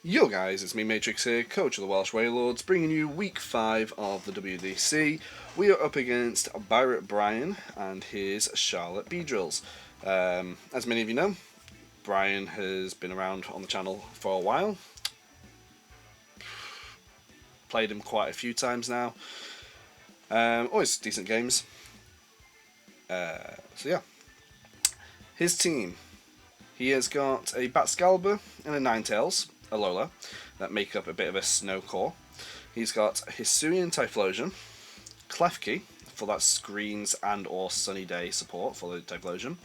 Yo guys, it's me Matrix here, coach of the Welsh Wailords, bringing you week 5 of the WDC. We are up against Bryan and his Charlotte Beedrills. As many of you know, Bryan has been around on the channel for a while. Played him quite a few times now. Always decent games. So yeah. His team. He has got a Batskaliber and a Ninetales, a Lola, that make up a bit of a snow core. He's got Hisuian Typhlosion, Klefki for that screens and or sunny day support for the Typhlosion.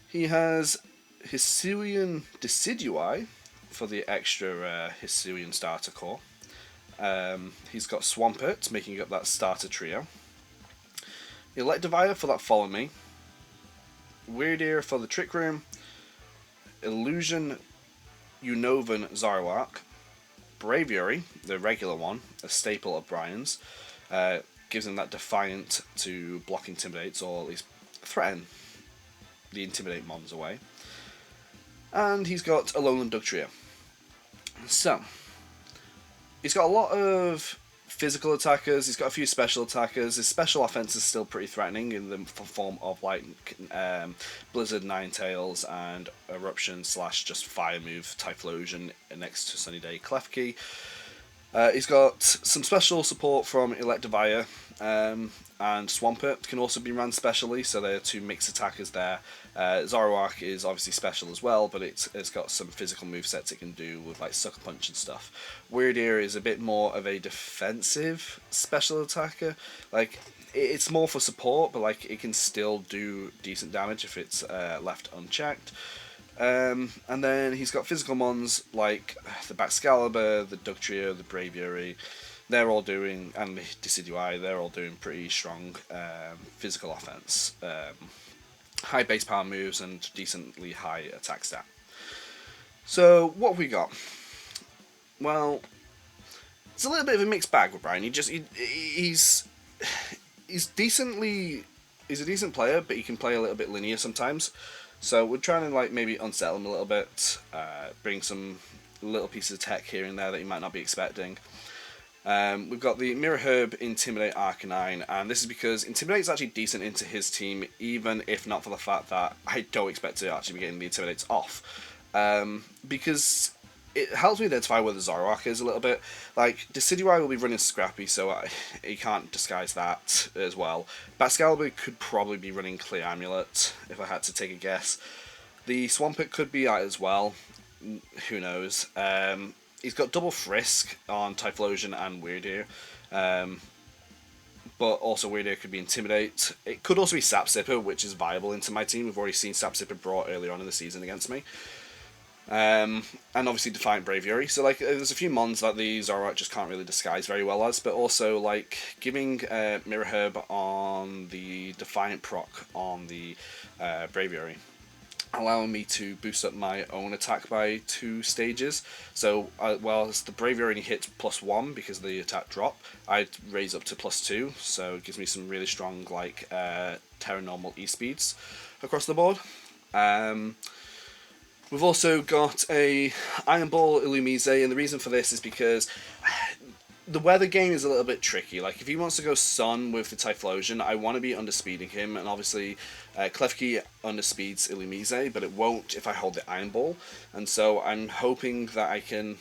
He has Hisuian Decidui for the extra Hisuian starter core. He's got Swampert making up that starter trio. Electivire for that Follow Me. Weirdeer for the Trick Room. Illusion Unovan Zoroark. Braviary, the regular one, a staple of Bryan's, gives him that Defiant to block Intimidates, or at least threaten the Intimidate mons away. And he's got a Lowland Dugtrio. So, he's got a lot of physical attackers, he's got a few special attackers. His special offense is still pretty threatening in the form of like Blizzard, Ninetales, and Eruption / just Fire move Typhlosion next to Sunny Day Klefki. He's got some special support from Electivire, and Swampert can also be run specially, so there are two mixed attackers there. Zoroark is obviously special as well, but it's got some physical movesets it can do with like Sucker Punch and stuff. Weirdeer is a bit more of a defensive special attacker. Like, it's more for support, but like it can still do decent damage if it's left unchecked. And then he's got physical mons like the Batskaliber, the Dugtrio, the Braviary. They're all doing, and the Decidui, they're all doing pretty strong physical offense. High base power moves and decently high attack stat. So what have we got? Well, it's a little bit of a mixed bag with Bryan. He's a decent player, but he can play a little bit linear sometimes. So we're trying to like maybe unsettle him a little bit, bring some little pieces of tech here and there that you might not be expecting. We've got the Mirror Herb, Intimidate, Arcanine, and this is because Intimidate is actually decent into his team, even if not for the fact that I don't expect to actually be getting the Intimidates off. Because it helps me identify where the Zoroark is a little bit. Like, Decidui will be running Scrappy, so he can't disguise that as well. Batskaliber could probably be running Clear Amulet, if I had to take a guess. The Swampert could be that as well. Who knows? He's got double Frisk on Typhlosion and Weirdeer. But also Weirdeer could be Intimidate. It could also be Sap Sipper, which is viable into my team. We've already seen Sap Sipper brought earlier on in the season against me. And obviously Defiant Braviary. So like, there's a few mons that the Zoroark just can't really disguise very well as, but also like giving Mirror Herb on the Defiant proc on the Braviary, allowing me to boost up my own attack by 2 stages. So whilst the Braviary only hits +1 because of the attack drop, I'd raise up to +2, so it gives me some really strong like Terra Normal E-speeds across the board. We've also got a Iron Ball Illumise, and the reason for this is because the weather game is a little bit tricky. Like, if he wants to go Sun with the Typhlosion, I want to be underspeeding him, and obviously Klefki underspeeds Illumise, but it won't if I hold the Iron Ball, and so I'm hoping that I can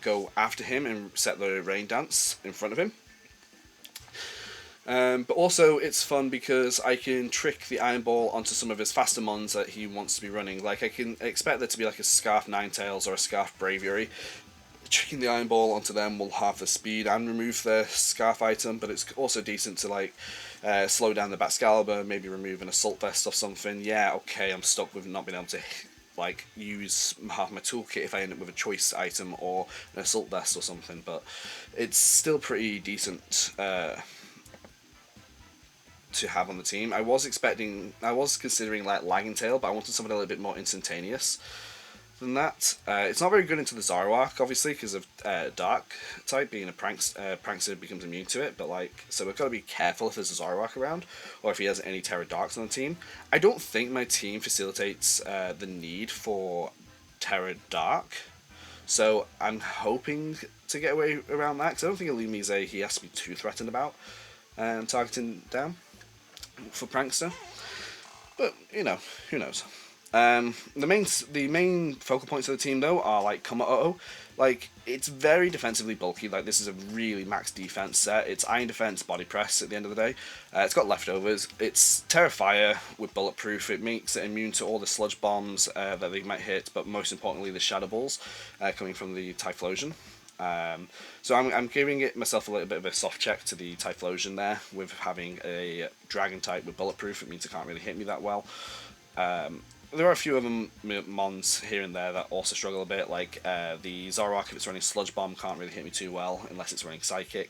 go after him and set the Rain Dance in front of him. But also it's fun because I can trick the Iron Ball onto some of his faster mons that he wants to be running. Like, I can expect there to be like a Scarf Ninetales or a Scarf Braviary. Tricking the Iron Ball onto them will halve the speed and remove their Scarf item, but it's also decent to like slow down the Batskaliber, maybe remove an Assault Vest or something. Yeah, okay, I'm stuck with not being able to like use half my toolkit if I end up with a choice item or an Assault Vest or something, but it's still pretty decent to have on the team. I was considering like Lagging Tail, but I wanted something a little bit more instantaneous than that. It's not very good into the Zoroark, obviously, because of Dark type being a prankster becomes immune to it, but like, so we've got to be careful if there's a Zoroark around, or if he has any Terra Darks on the team. I don't think my team facilitates the need for Terra Dark, So I'm hoping to get away around that, because I don't think Illumise he has to be too threatened about targeting down for Prankster. But who knows? The main focal points of the team though are like Kommo-on. Like, it's very defensively bulky. Like, this is a really max defense set. It's iron defense, body press at the end of the day. It's got leftovers. It's Terra Fire with bulletproof. It makes it immune to all the sludge bombs that they might hit, but most importantly the shadow balls coming from the Typhlosion. So I'm giving it myself a little bit of a soft check to the Typhlosion there, with having a dragon type with bulletproof. It means it can't really hit me that well. There are a few of them mons here and there that also struggle a bit, like the Zoroark, if it's running Sludge Bomb, can't really hit me too well unless it's running Psychic.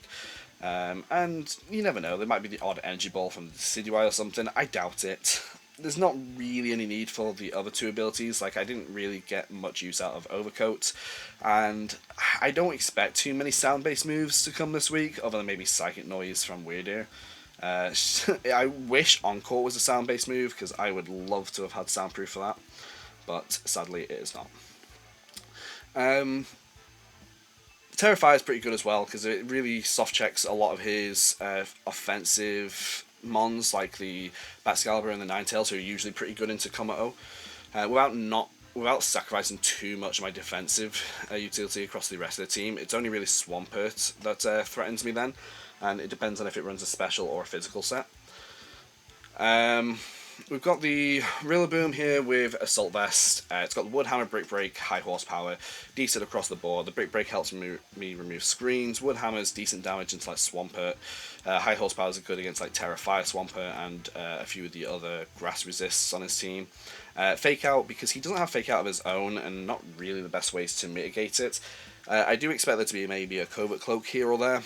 And you never know, there might be the odd Energy Ball from the Decidueye or something. I doubt it. There's not really any need for the other two abilities. Like, I didn't really get much use out of Overcoat, and I don't expect too many sound-based moves to come this week, other than maybe Psychic Noise from Weirdeer. I wish Encore was a sound-based move, because I would love to have had soundproof for that, but sadly it is not. Terrify is pretty good as well, because it really soft checks a lot of his offensive mons, like the Batcalibur and the Ninetales, who are usually pretty good into Kommo-on, without sacrificing too much of my defensive utility across the rest of the team. It's only really Swampert that threatens me then, and it depends on if it runs a special or a physical set. We've got the Rillaboom here with Assault Vest. It's got the Wood Hammer, Brick Break, High Horsepower, decent across the board. The Brick Break helps me remove screens. Wood Hammer's decent damage into like Swampert. High Horsepower is good against like Terra Fire Swampert and a few of the other grass resists on his team. Fake Out, because he doesn't have Fake Out of his own, and not really the best ways to mitigate it. I do expect there to be maybe a Covert Cloak here or there,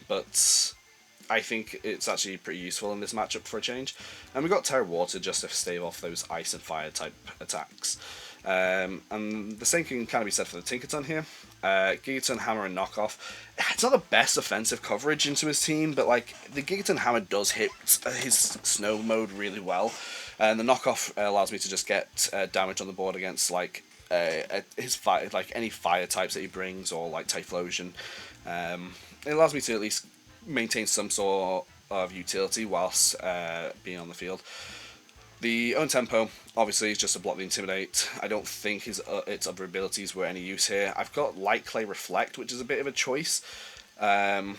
but I think it's actually pretty useful in this matchup for a change. And we've got Terra Water just to stave off those Ice and Fire type attacks. And the same can kind of be said for the Tinkaton here. Gigaton, Hammer, and Knockoff. It's not the best offensive coverage into his team, but like the Gigaton Hammer does hit his snow mode really well. And the Knockoff allows me to just get damage on the board against like his fire, like any fire types that he brings, or like Typhlosion. It allows me to at least maintain some sort of utility whilst being on the field. The Own Tempo, obviously, is just to block the Intimidate. I don't think its other abilities were any use here. I've got Light Clay Reflect, which is a bit of a choice. But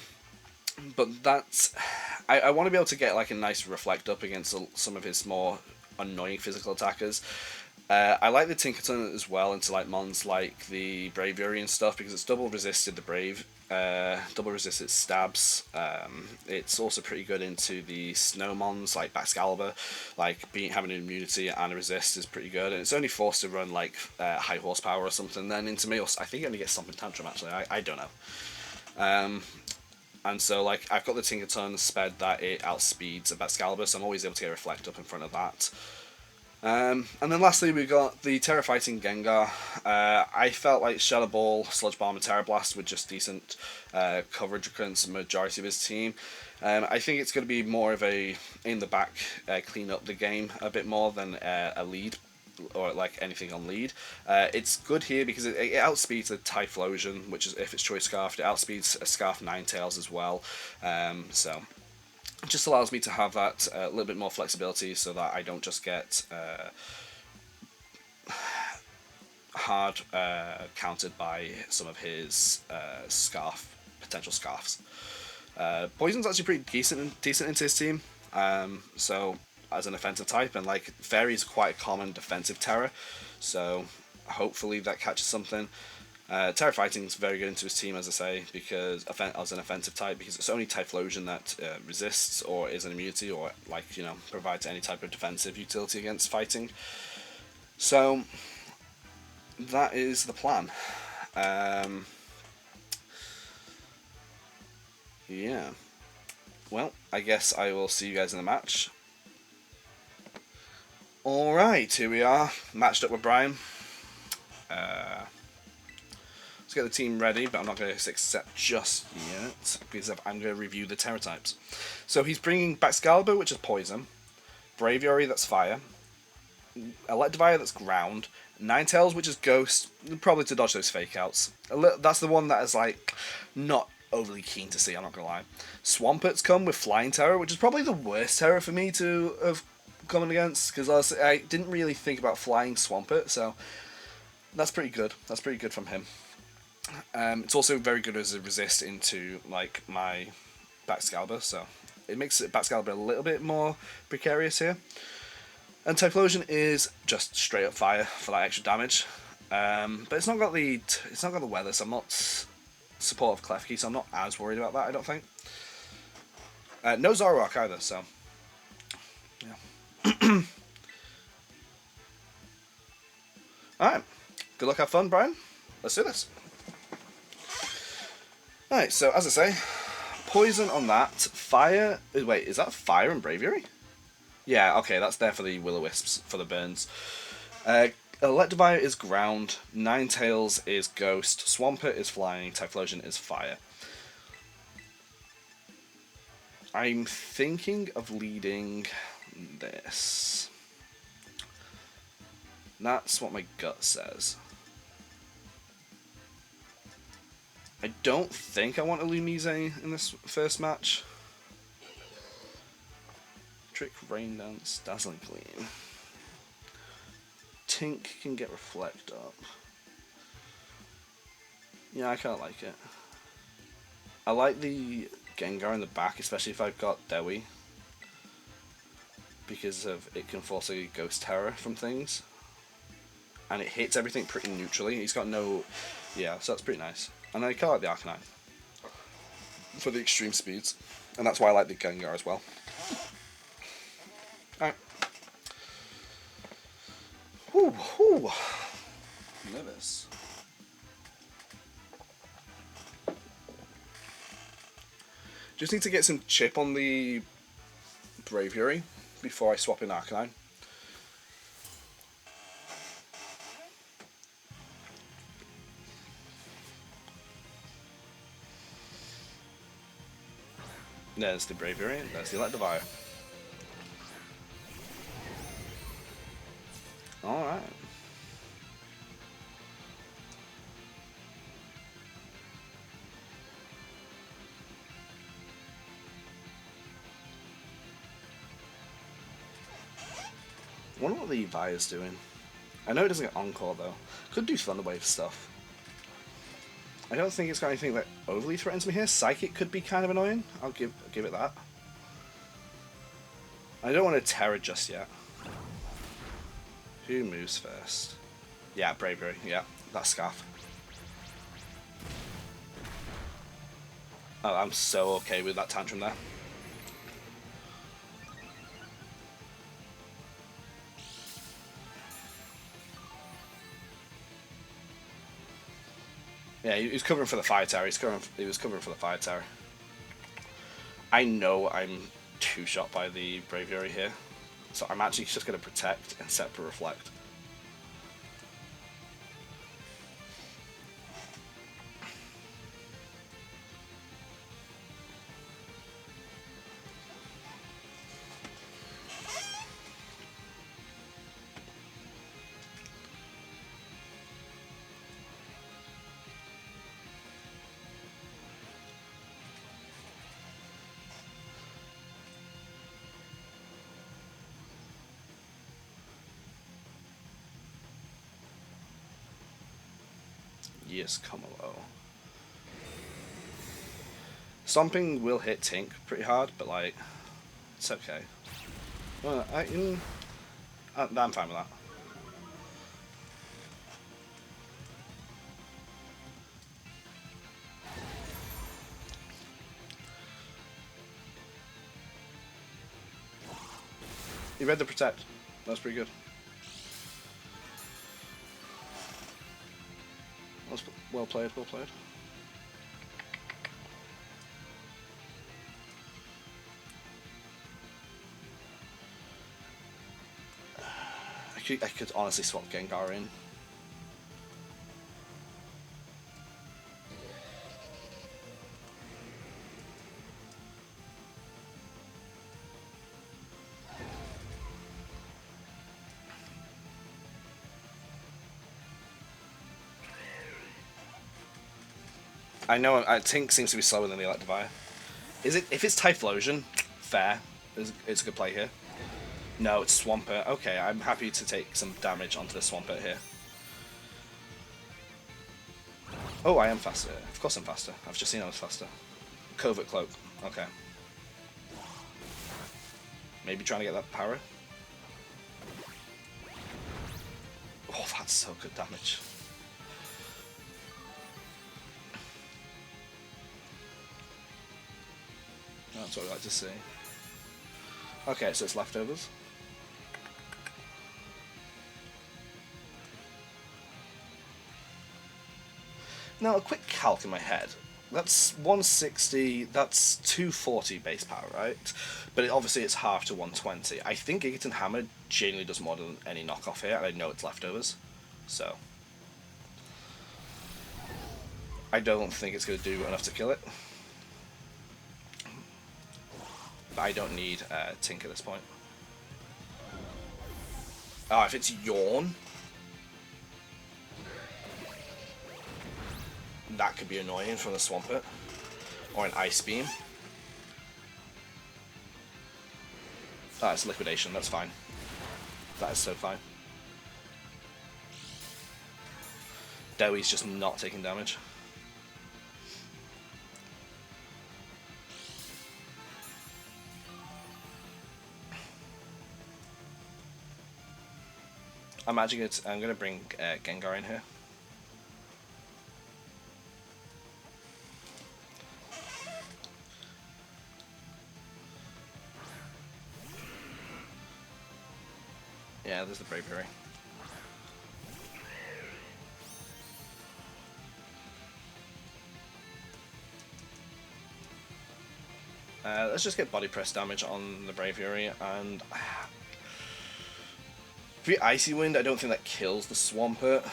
that's... I want to be able to get like a nice Reflect up against some of his more annoying physical attackers. I like the Tinkaton as well into like mons like the Braviary and stuff, because it's double resisted the Brave, double resisted stabs. It's also pretty good into the snow mons like Batcalibur, like having an immunity and a resist is pretty good, and it's only forced to run like High Horsepower or something then into me, or I think it only gets Stomping Tantrum actually, I don't know. And so like I've got the Tinkaton sped that it outspeeds a Batcalibur, so I'm always able to get a Reflect up in front of that. And then lastly we got the Terra Fighting Gengar. I felt like Shadow Ball, Sludge Bomb and Terra Blast were just decent coverage against the majority of his team. I think it's going to be more of a in the back clean up the game a bit more than a lead, or like anything on lead. It's good here because it outspeeds a Typhlosion, which is if it's Choice Scarfed. It outspeeds a Scarf Ninetales as well. So it just allows me to have that little bit more flexibility, so that I don't just get hard countered by some of his potential scarfs. Poison's actually pretty decent into his team. So as an offensive type, and like Fairy is quite a common defensive terror, so hopefully that catches something. Terra Fighting is very good into his team, as I say, because as an offensive type, because it's only Typhlosion that resists or is an immunity, or like provides any type of defensive utility against fighting. So that is the plan. Yeah. Well, I guess I will see you guys in the match. Alright, here we are, matched up with Bryan. Let's get the team ready, but I'm not going to accept just yet, because I'm going to review the Terra types. So he's bringing Batcalibur, which is Poison, Braviary, that's Fire, Electivire, that's Ground, Ninetales, which is Ghost, probably to dodge those fake outs. That's the one that is like not overly keen to see, I'm not gonna lie. Swampert's come with Flying Terror, which is probably the worst terror for me to have come against, because I didn't really think about flying Swampert, so that's pretty good. That's pretty good from him. It's also very good as a resist into like my Baxcalibur, so it makes Baxcalibur a little bit more precarious here. And Typhlosion is just straight up fire for that extra damage, but it's not got the weather, so I'm not support of Klefki, so I'm not as worried about that. I don't think. No Zoroark either, so yeah. All right, good luck, have fun, Brian. Let's do this. All right, so as I say, poison on that. Fire. Wait, is that fire and Braviary? Yeah, okay, that's there for the Will-O-Wisps, for the burns. Electivire is ground, Ninetales is ghost, Swampert is flying, Typhlosion is fire. I'm thinking of leading this. That's what my gut says. I don't think I want a Lunise in this first match. Trick, Rain Dance, Dazzling Gleam. Tink can get Reflect up. Yeah, I kind of like it. I like the Gengar in the back, especially if I've got Dewi. Because of it can force a Ghost Terror from things. And it hits everything pretty neutrally. He's got no... Yeah, so that's pretty nice. And I kind of like the Arcanine. For the extreme speeds. And that's why I like the Gengar as well. Alright. Whew. Nervous. Just need to get some chip on the Braviary before I swap in Arcanine. There's the Braviary, there's the Electivire. Alright. I wonder what the Evire's doing. I know it doesn't get Encore though. Could do Thunder Wave stuff. I don't think it's got anything that overly threatens me here. Psychic could be kind of annoying. I'll give it that. I don't want to Terror just yet. Who moves first? Yeah, Braviary. Yeah, that's Scarf. Oh, I'm so okay with that Tantrum there. Yeah, he was covering for the Fire Tower. He was covering for the Fire Tower. I know I'm two-shot by the Braviary here, so I'm actually just going to Protect and set for Reflect. Yes, Kommo-on. Stomping will hit Tink pretty hard, but like, it's okay. Well, I'm fine with that. He read the Protect. That's pretty good. That's well played, well played. I could honestly swap Gengar in. I know Tink seems to be slower than the Electivire. Is it? If it's Typhlosion, fair. It's a good play here. No, it's Swampert. Okay, I'm happy to take some damage onto the Swampert here. Oh, I am faster. Of course I'm faster. I've just seen I was faster. Covert Cloak. Okay. Maybe trying to get that power. Oh, that's so good damage. That's what I like to see. Okay, so it's leftovers. Now, a quick calc in my head. That's 160, that's 240 base power, right? But obviously it's half to 120. I think Gigaton Hammer genuinely does more than any knockoff here, and I know it's leftovers. So I don't think it's going to do enough to kill it. But I don't need Tink at this point. Oh, if it's Yawn, that could be annoying from the Swampert. Or an Ice Beam. Ah, it's Liquidation, that's fine. That is so fine. Dewey's just not taking damage. I'm going to bring Gengar in here. Yeah, there's the Bravery. Let's just get body press damage on the Bravery, and if we Icy Wind, I don't think that kills the Swampert.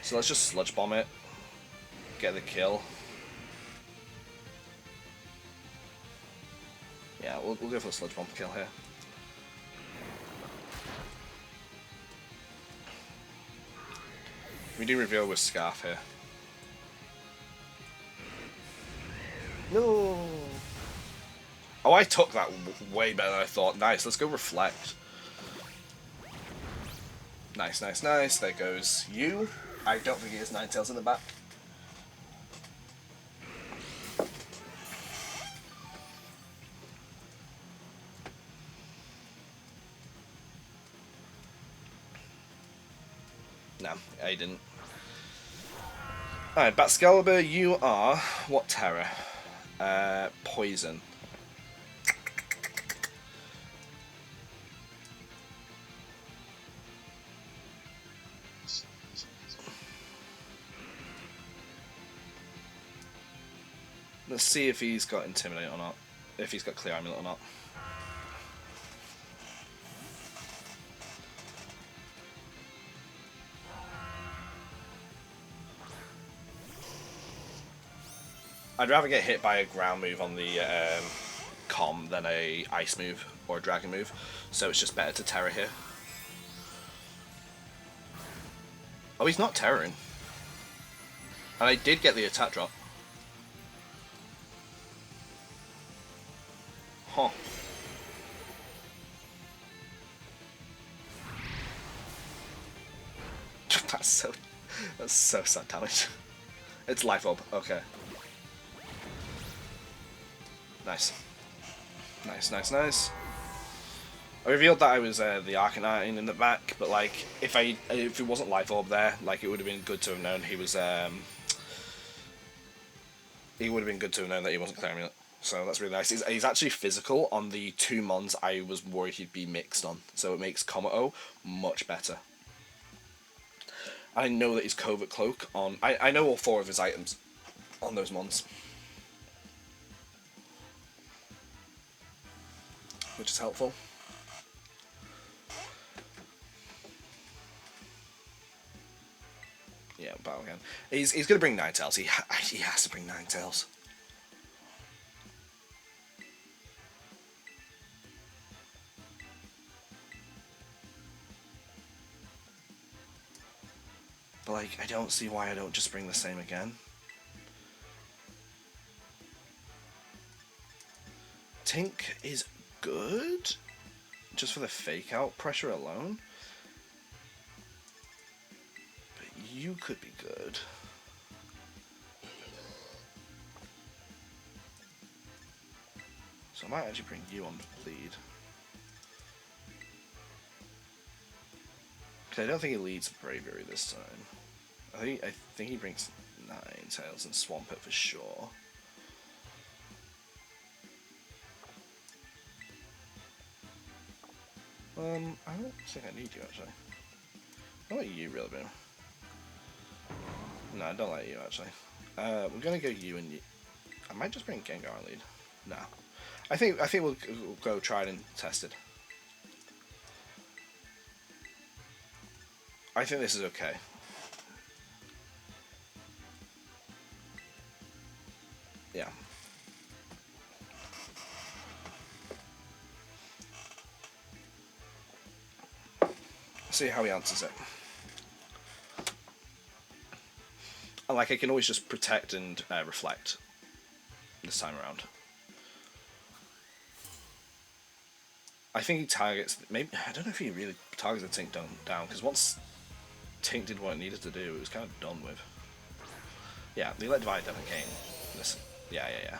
So let's just Sludge Bomb it, get the kill. Yeah, we'll go for the Sludge Bomb kill here. We do reveal with Scarf here. No. Oh, I took that way better than I thought. Nice, let's go Reflect. Nice, nice, nice. There goes you. I don't think he has Ninetales in the back. No, I didn't. Alright, Batcalibur, you are what terror? Poison. Let's see if he's got Intimidate or not. If he's got Clear Amulet or not. I'd rather get hit by a ground move on the Comm than a Ice move or a Dragon move, so it's just better to Terror here. Oh, he's not Terroring. And I did get the attack drop. Huh. That's so sad damage. It's Life Orb, okay. Nice. Nice, nice, nice. I revealed that I was the Arcanine in the back, but like, if it wasn't Life Orb there, like, it would have been good to have known he was, he would have been good to have known that he wasn't Clear Amulet. So that's really nice. He's actually physical on the two mons I was worried he'd be mixed on, so it makes Kommo-on much better. I know that he's Covert Cloak on... I know all four of his items on those mons. Which is helpful. Yeah, battle again. He's going to bring Ninetales. He has to bring Ninetales. But like, I don't see why I don't just bring the same again. Tink is good, just for the fake out pressure alone. But you could be good. So I might actually bring you on to lead. Because I don't think he leads Bravery this time. I think he brings Ninetales and Swampert for sure. I don't think I need you actually. I like you really, bit. No, I don't like you actually. We're gonna go you and you. I might just bring Gengar on lead. No, I think we'll go tried and tested. I think this is okay. Yeah. See how he answers it. Like, I can always just protect and reflect this time around. I think he targets, maybe, I don't know if he really targets the Tink down, because once Tink did what it needed to do, it was kind of done with. Yeah, the Electivire definitely came. Listen. Yeah.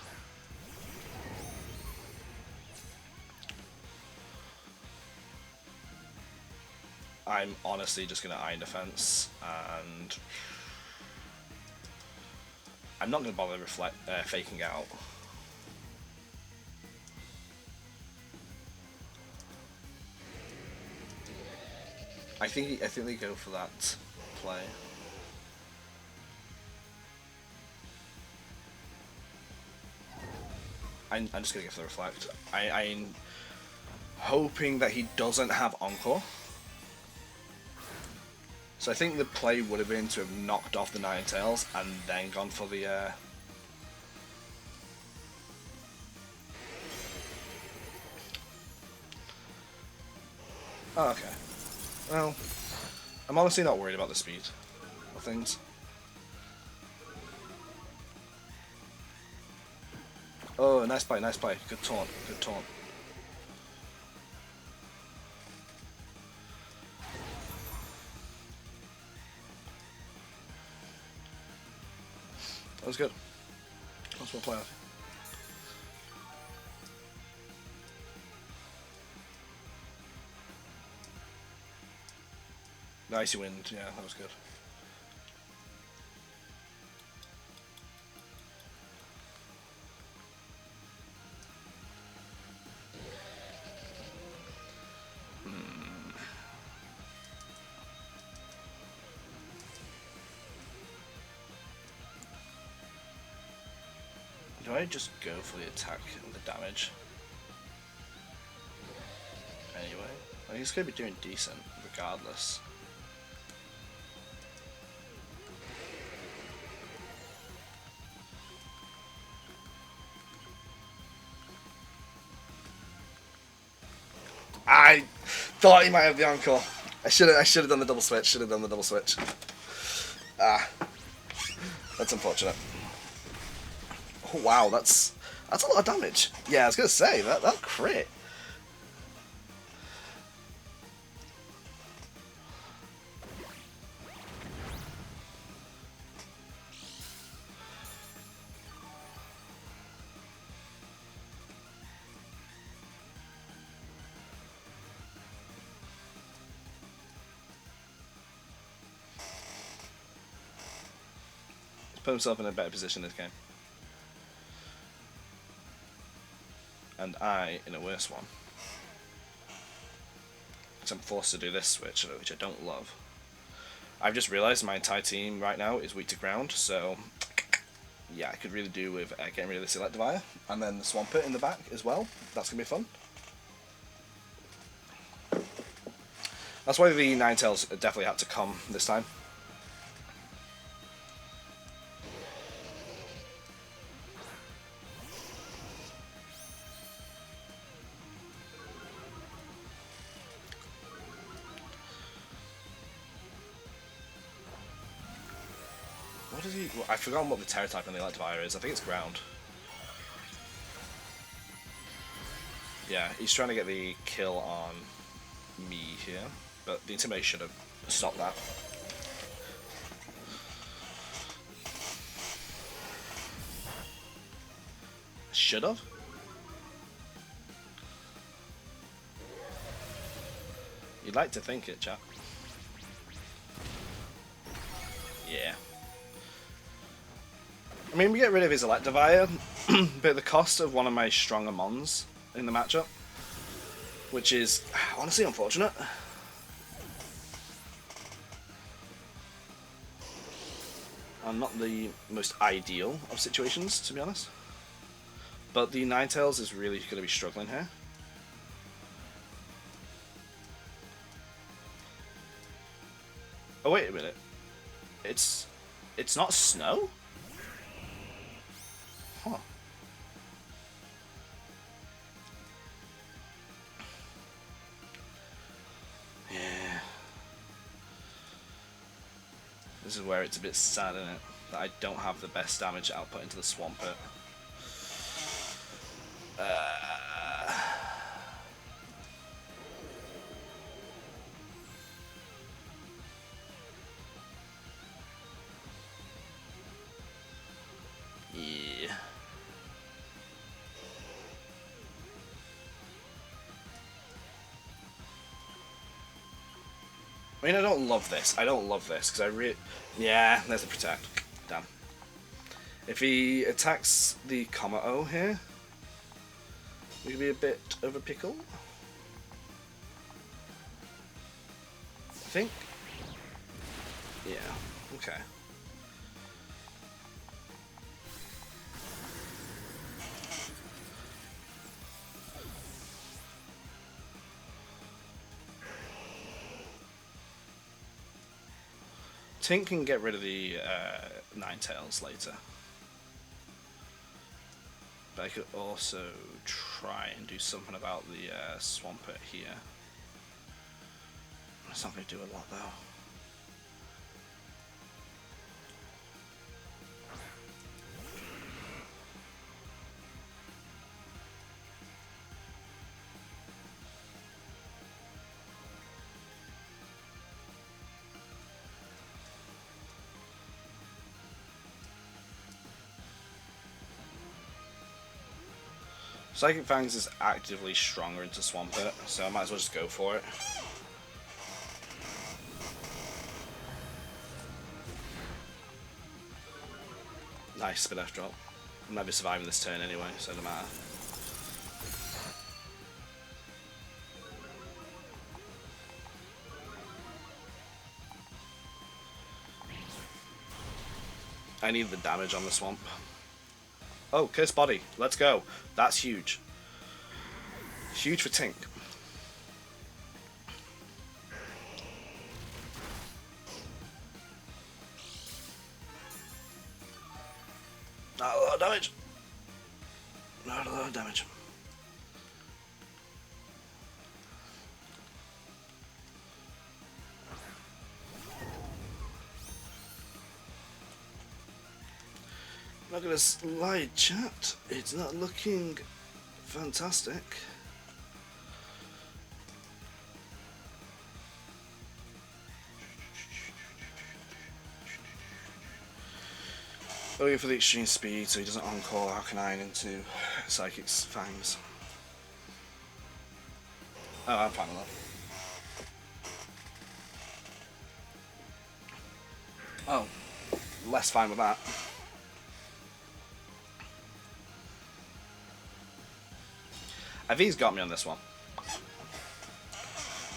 I'm honestly just going to Iron Defense, and I'm not going to bother faking out. I think they go for that play. I'm just going to go for the Reflect. I'm hoping that he doesn't have Encore. So I think the play would have been to have knocked off the Ninetales and then gone for the Oh, okay. Well, I'm honestly not worried about the speed of things. Oh, nice play, nice play. Good taunt, good taunt. That was good. That's one play. The Icy Wind, yeah, that was good. Do I just go for the attack and the damage? Anyway, I think it's going to be doing decent, regardless. I thought he might have the Encore. I should have done the double switch. Ah, that's unfortunate. Oh wow, that's a lot of damage. Yeah, I was gonna say that crit. He's put himself in a better position this game. And I in a worse one. Because I'm forced to do this switch, which I don't love. I've just realised my entire team right now is weak to ground, so yeah, I could really do with getting rid of the Electivire, and then the Swampert in the back as well. That's going to be fun. That's why the Ninetales definitely had to come this time. What is he? Well, I've forgotten what the Terror type in the Electivire is. I think it's ground. Yeah, he's trying to get the kill on me here, but the Intimidate should have stopped that. Should have? You'd like to think it, chap. Yeah. I mean, we get rid of his Electivire, but at the cost of one of my stronger mons in the matchup, which is honestly unfortunate. And not the most ideal of situations, to be honest. But the Ninetales is really going to be struggling here. Oh wait a minute. It's not snow? Huh. Yeah. This is where it's a bit sad, isn't it? That I don't have the best damage output into the Swampert. Yeah. I mean, I don't love this. I don't love this because I really. Yeah, there's a protect. Damn. If he attacks the Kommo-on here, we could be a bit of a pickle. I think. Yeah. Okay. Tink can get rid of the Ninetales later. But I could also try and do something about the Swampert here. It's not going to do a lot though. Psychic Fangs is actively stronger into Swampert, so I might as well just go for it. Nice spin F drop. I might be surviving this turn anyway, so it doesn't matter. I need the damage on the swamp. Oh, Curse Body. Let's go. That's huge. Huge for Tink. Not a lot of damage. Not a lot of damage. Not gonna lie, chat. It's not looking fantastic. Looking for the extreme speed so he doesn't encore Arcanine into Psychic's Fangs. Oh, I'm fine with that. Oh, less fine with that. Ivy's got me on this one.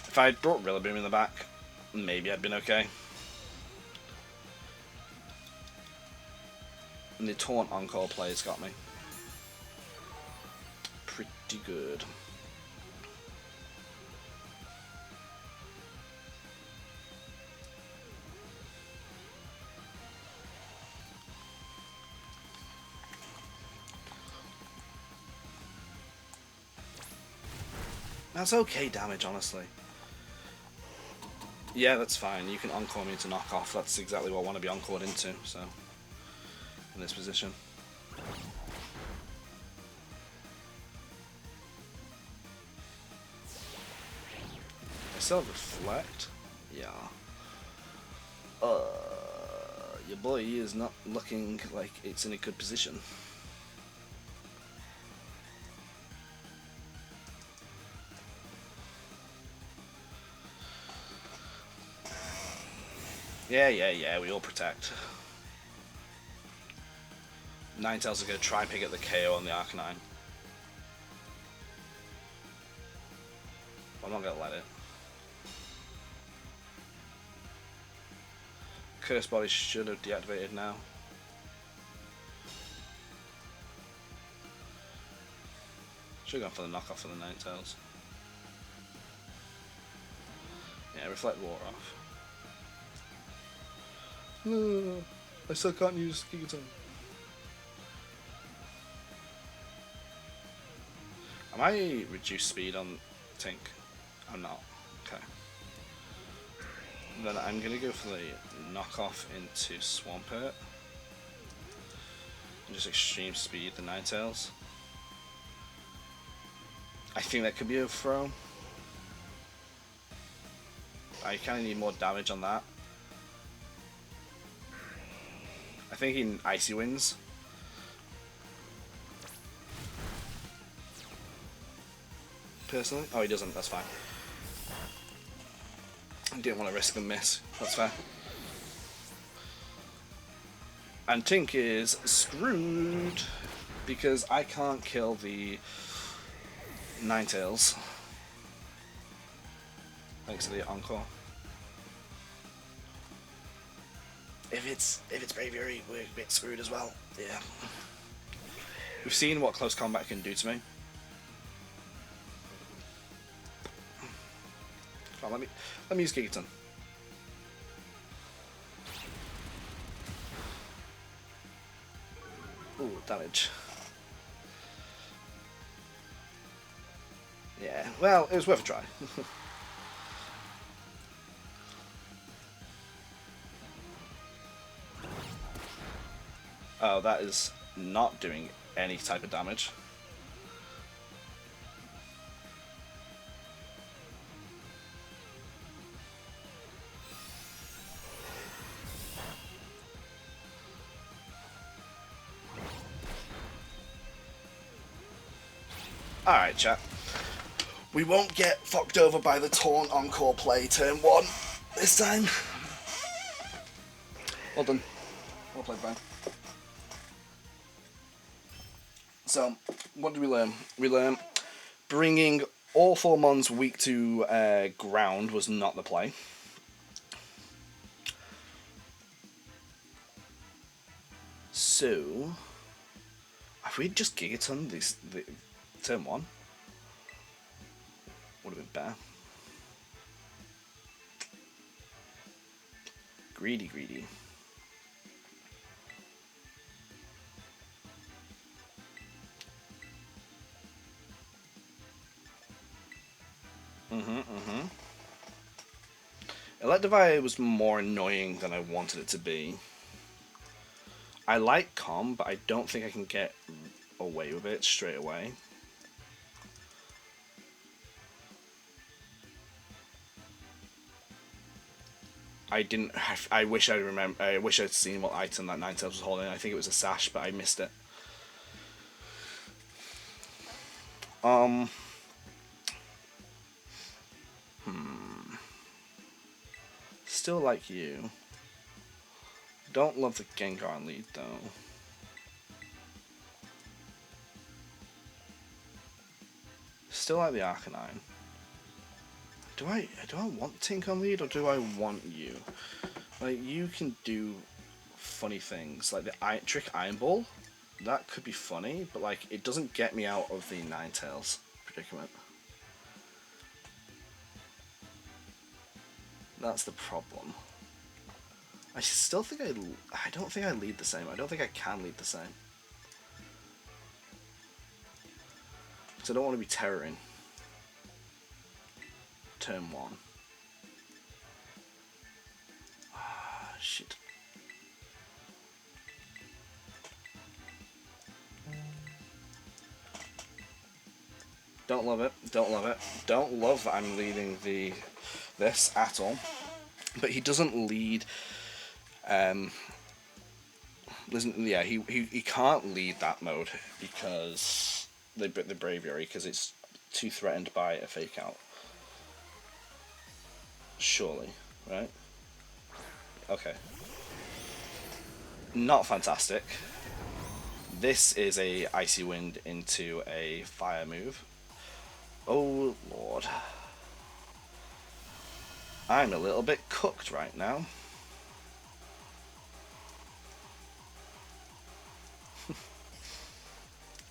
If I had brought Rillaboom in the back, maybe I'd been okay. And the Taunt Encore play's got me. Pretty good. That's okay damage, honestly. Yeah, that's fine. You can encore me to knock off. That's exactly what I want to be encored into, so in this position. I still reflect. Yeah. Your boy is not looking like it's in a good position. Yeah, we all protect. Ninetales is going to try and pick up the KO on the Arcanine. I'm not going to let it. Curse Body should have deactivated now. Should have gone for the knockoff for the Ninetales. Yeah, Reflect wore off. No, I still can't use Gigaton. Am I reduced speed on Tink? I'm not. Okay. Then I'm gonna go for the knockoff into Swampert. And just extreme speed the Ninetales. I think that could be a throw. I kinda need more damage on that. I think he Icy Winds. Personally? Oh, he doesn't, that's fine. I didn't want to risk a miss, that's fair. And Tink is screwed because I can't kill the Ninetales. Thanks to the Encore. If it's Braviary, we're a bit screwed as well. Yeah. We've seen what close combat can do to me. Come on, let me use Gigaton. Ooh, damage. Yeah, well, it was worth a try. Oh, that is not doing any type of damage. Alright, chat. We won't get fucked over by the Taunt Encore play turn 1 this time. Well done. Well played, Bryan. So, what did we learn? We learned bringing all 4 Mons weak to ground was not the play. So, if we'd just Gigaton the turn 1, would have been better. Greedy. Electivire was more annoying than I wanted it to be. I like Calm, but I don't think I can get away with it straight away. I wish I'd seen what item that Ninetales was holding. I think it was a sash, but I missed it. Still like you. Don't love the Gengar lead though. Still like the Arcanine. Do I want Tink on lead or do I want you? Like, you can do funny things like the Trick Iron Ball. That could be funny, but like it doesn't get me out of the Ninetales predicament. That's the problem. I still think I don't think I lead the same. I don't think I can lead the same. Because I don't want to be terroring. Turn 1. Ah, shit. Don't love it. Don't love it. Don't love that I'm leading this at all. But he doesn't lead. Listen, yeah, he can't lead that mode because the bravery because it's too threatened by a fake out. Surely, right? Okay. Not fantastic. This is a Icy Wind into a fire move. Oh lord. I'm a little bit cooked right now.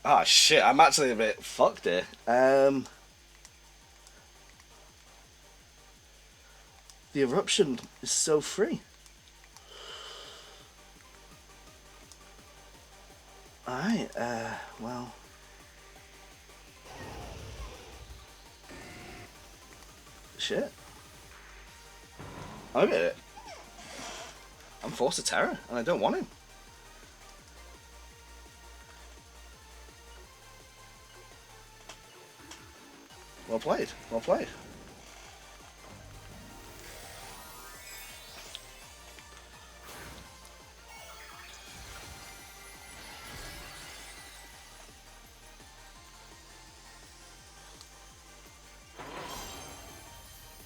Ah shit, I'm actually a bit fucked here. The eruption is so free. Alright, well. Shit. I'm a bit. I'm forced to terror, and I don't want him. Well played, well played.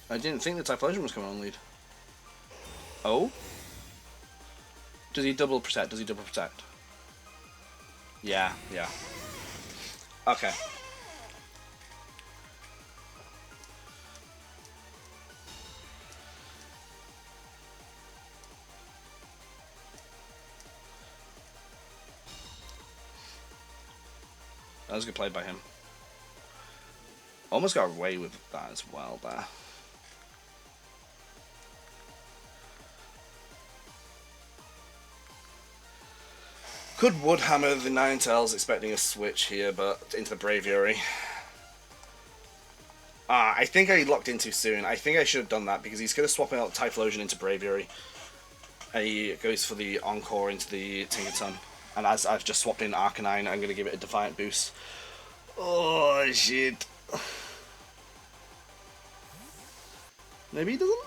I didn't think the Typhlosion was coming on lead. Oh? Does he double protect? Does he double protect? Yeah, yeah. Okay. That was a good play by him. Almost got away with that as well there. Could Woodhammer the Ninetales, expecting a switch here, but into the Braviary. I think I locked in too soon. I think I should have done that because he's going to swap out Typhlosion into Braviary. And he goes for the Encore into the Tinkerton. And as I've just swapped in Arcanine, I'm going to give it a Defiant boost. Oh, shit. Maybe he doesn't?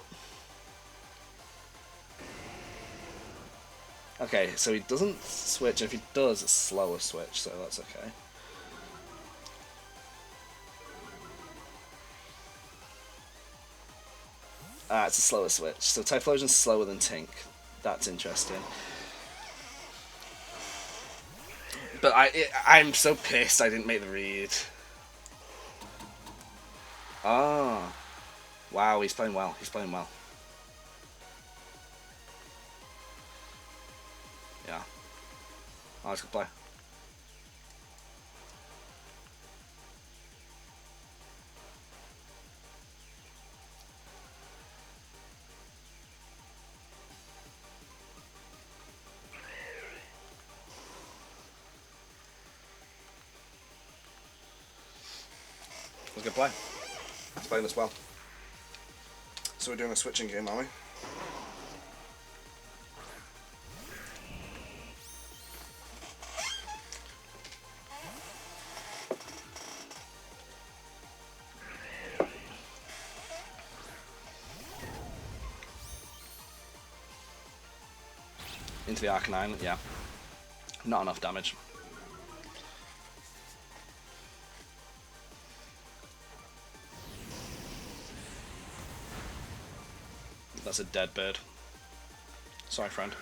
Okay, so he doesn't switch. If he does, it's a slower switch, so that's okay. Ah, it's a slower switch. So Typhlosion's slower than Tink. That's interesting. But I'm so pissed I didn't make the read. Ah. Wow, he's playing well. He's playing well. Yeah. Oh, that's a good play. That was a good play. He's playing this well. So we're doing a switching game, are we? Into the Arcanine, yeah. Not enough damage. That's a dead bird. Sorry, friend.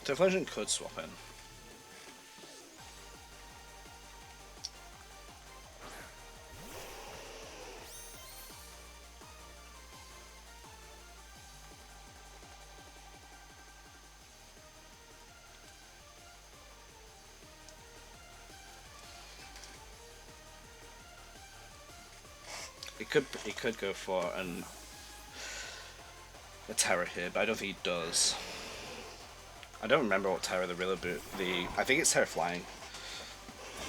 Typhlosion could swap in. He could go for a Terror here, but I don't think he does. I don't remember what Terror the real boot. I think it's Terror Flying.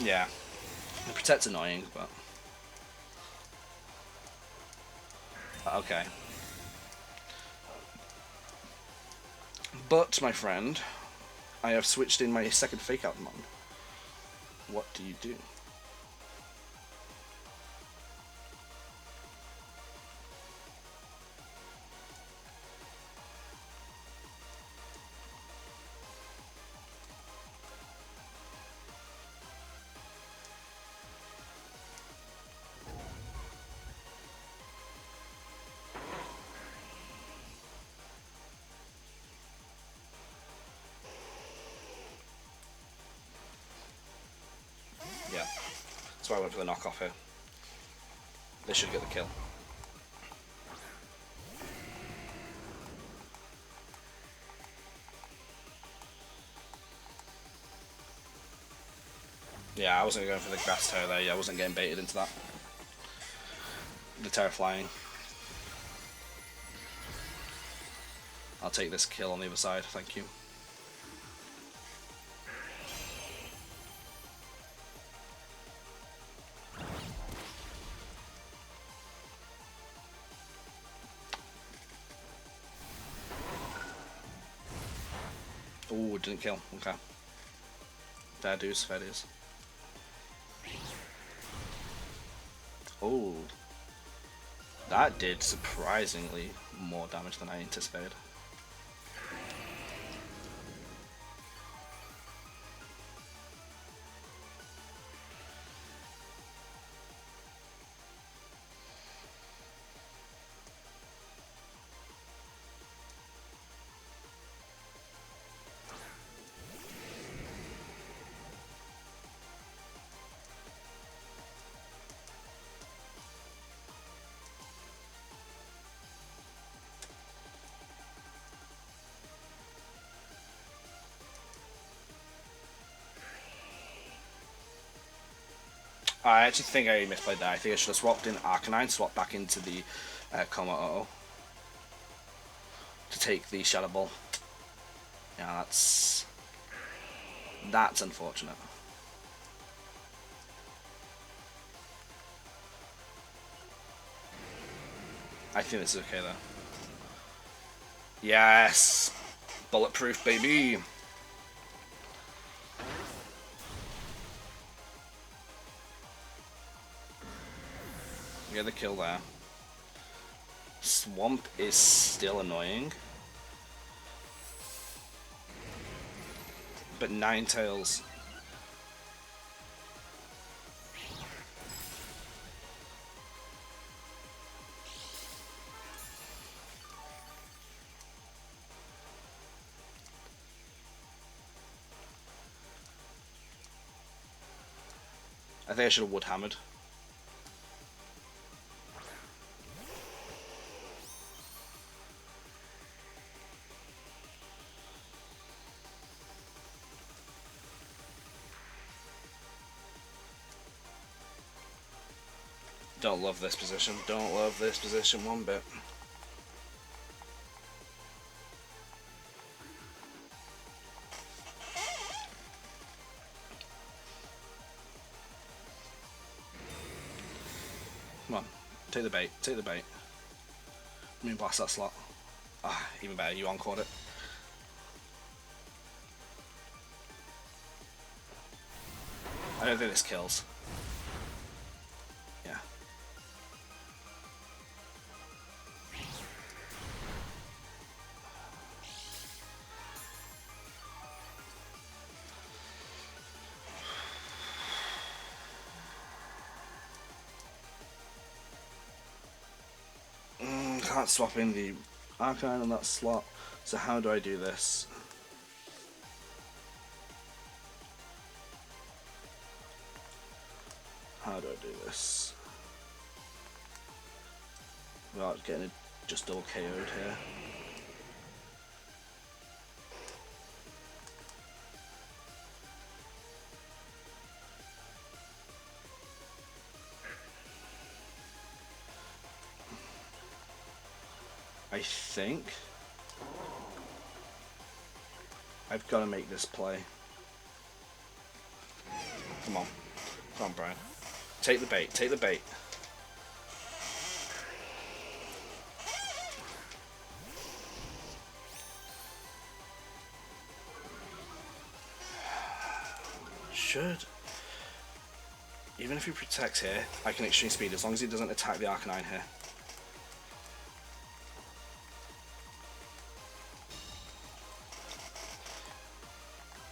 Yeah. The Protect's annoying, but... Okay. But, my friend, I have switched in my second Fake Out mod. What do you do? Yeah. That's why I went for the knockoff here. They should get the kill. Yeah, I wasn't going for the grass terror there. Yeah, I wasn't getting baited into that. The terror flying. I'll take this kill on the other side, thank you. Oh, didn't kill. Okay. Fair dues, fair dues. Oh. That did surprisingly more damage than I anticipated. I actually think I misplayed that. I think I should have swapped in Arcanine, swapped back into the Kommo-on to take the Shadow Ball. Yeah, that's unfortunate. I think this is okay though. Yes! Bulletproof, baby! Get the kill there. Swamp is still annoying. But Ninetales. I think I should have wood hammered. Don't love this position. Don't love this position one bit. Come on. Take the bait. Take the bait. Let me blast that slot. Ah, even better. You encored it. I don't think this kills. Yeah. Can't swap in the Arcanine on that slot. So how do I do this? How do I do this? Without getting it just double KO'd here. I think I've got to make this play. Come on. Come on, Bryan. Take the bait. Take the bait. Should. Even if he protects here, I can extreme speed as long as he doesn't attack the Arcanine here.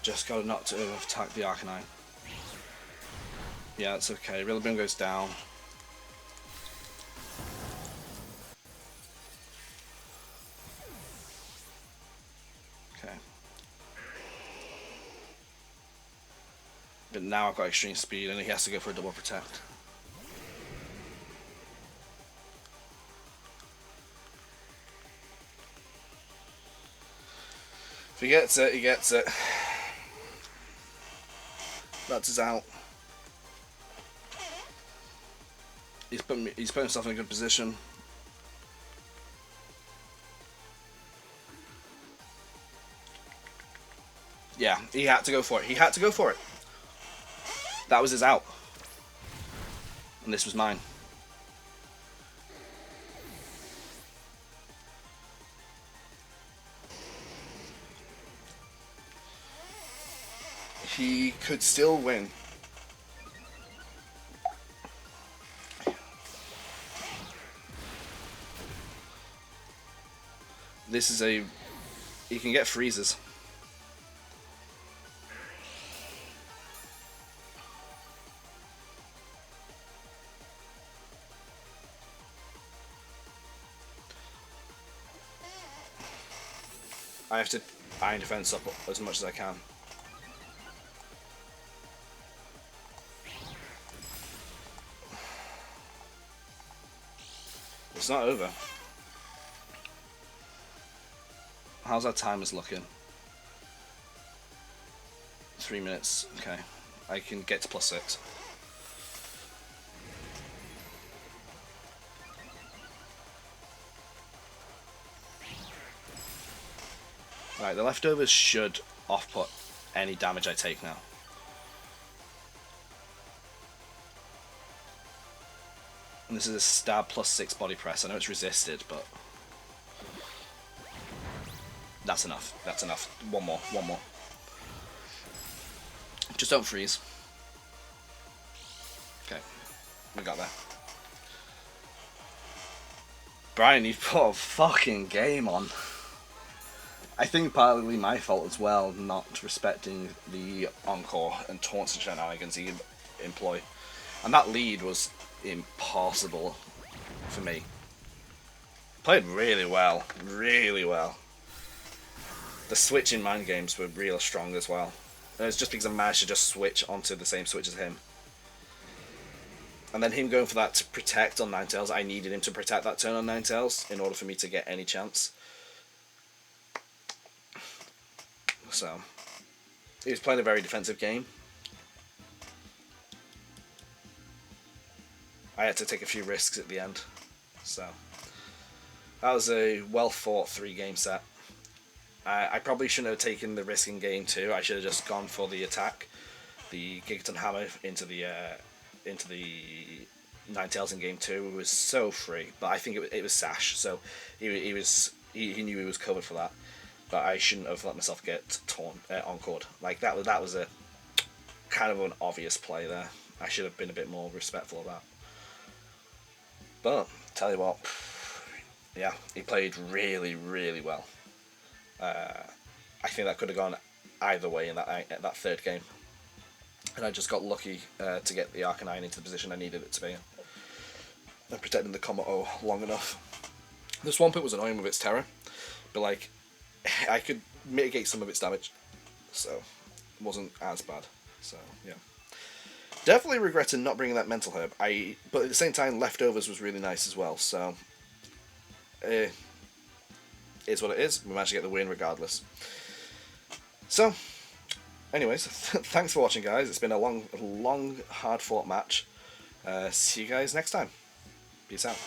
Just gotta not to attack the Arcanine. Yeah, it's okay. Rillaboom goes down. Okay. But now I've got extreme speed and he has to go for a double protect. If he gets it, he gets it. That's his out. He's put himself in a good position. Yeah, he had to go for it. He had to go for it. That was his out. And this was mine. He could still win. This is a... He can get freezes. I have to iron defense up as much as I can. It's not over. How's our timers looking? 3 minutes. Okay. I can get to +6. Right, the leftovers should off-put any damage I take now. And this is a stab +6 body press. I know it's resisted, but that's enough. That's enough. One more. One more. Just don't freeze. Okay, we got there. Bryan, you put a fucking game on. I think partly my fault as well, not respecting the encore and taunts and shenanigans he employ. And that lead was impossible for me. Played really well, really well. The switch in mind games were real strong as well. And it's just because I managed to just switch onto the same switch as him. And then him going for that to protect on Ninetales, I needed him to protect that turn on Ninetales in order for me to get any chance. So, he was playing a very defensive game. I had to take a few risks at the end. So, that was a well fought 3-game set. I probably shouldn't have taken the risk in game 2. I should have just gone for the attack, the Gigaton Hammer into the Ninetales in game 2. It was so free, but I think it was Sash, so he knew he was covered for that. But I shouldn't have let myself get encored. Like that was a kind of an obvious play there. I should have been a bit more respectful of that. But tell you what, yeah, he played really, really well. I think that could have gone either way in that third game, and I just got lucky to get the Arcanine into the position I needed it to be in, and protecting the Kommo-on long enough. The Swampert was annoying with its terror, but like I could mitigate some of its damage, so it wasn't as bad. So yeah, definitely regretted not bringing that Mental Herb. But at the same time, Leftovers was really nice as well. So is what it is. We managed to get the win regardless. So, anyways, thanks for watching, guys. It's been a long, hard-fought match. See you guys next time. Peace out.